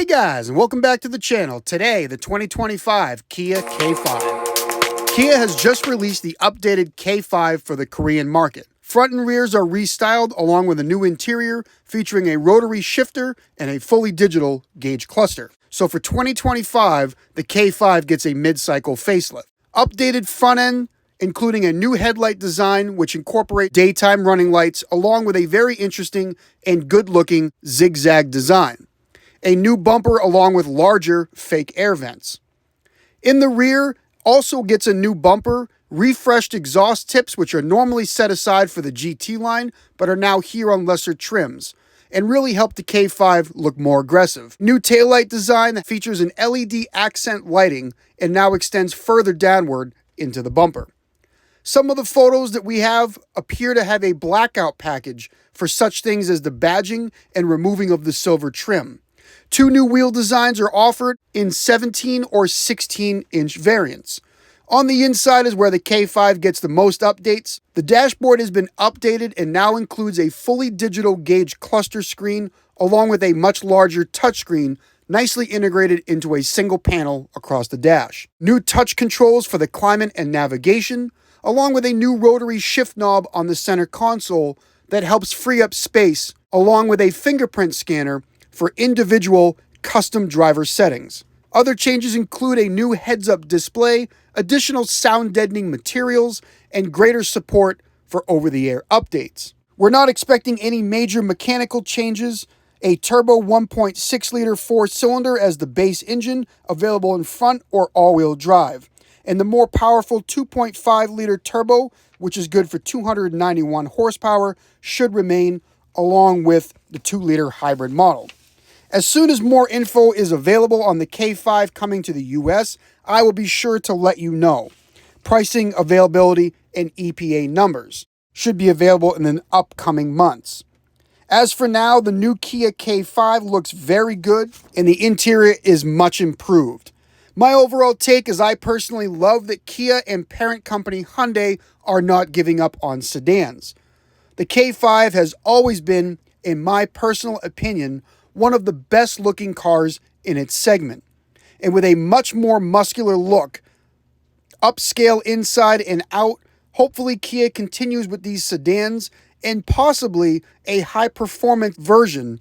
Hey guys, and welcome back to the channel. Today, the 2025 Kia K5. Kia has just released the updated K5 for the Korean market. Front and rears are restyled along with a new interior featuring a rotary shifter and a fully digital gauge cluster. So for 2025, the K5 gets a mid-cycle facelift. Updated front end, including a new headlight design which incorporate daytime running lights along with a very interesting and good-looking zigzag design. A new bumper along with larger fake air vents. In the rear, also gets a new bumper, refreshed exhaust tips which are normally set aside for the GT line but are now here on lesser trims, and really help the K5 look more aggressive. New taillight design that features an LED accent lighting and now extends further downward into the bumper. Some of the photos that we have appear to have a blackout package for such things as the badging and removing of the silver trim. Two new wheel designs are offered in 17 or 16-inch variants. On the inside is where the K5 gets the most updates. The dashboard has been updated and now includes a fully digital gauge cluster screen along with a much larger touchscreen nicely integrated into a single panel across the dash. New touch controls for the climate and navigation, along with a new rotary shift knob on the center console that helps free up space, along with a fingerprint scanner for individual custom driver settings. Other changes include a new heads-up display, additional sound deadening materials, and greater support for over-the-air updates. We're not expecting any major mechanical changes. A turbo 1.6-liter four-cylinder as the base engine, available in front or all-wheel drive. And the more powerful 2.5-liter turbo, which is good for 291 horsepower, should remain, along with the 2-liter hybrid model. As soon as more info is available on the K5 coming to the US, I will be sure to let you know. Pricing, availability, and EPA numbers should be available in the upcoming months. As for now, the new Kia K5 looks very good and the interior is much improved. My overall take is I personally love that Kia and parent company Hyundai are not giving up on sedans. The K5 has always been, in my personal opinion, one of the best looking cars in its segment. And with a much more muscular look, upscale inside and out, hopefully Kia continues with these sedans and possibly a high performance version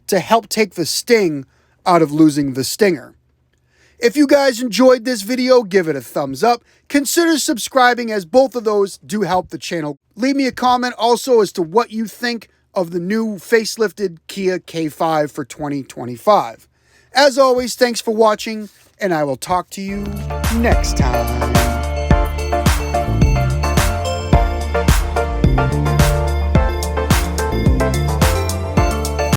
to help take the sting out of losing the stinger. If you guys enjoyed this video, give it a thumbs up. Consider subscribing as both of those do help the channel. Leave me a comment also as to what you think of the new facelifted Kia K5 for 2025. As always, thanks for watching, and I will talk to you next time.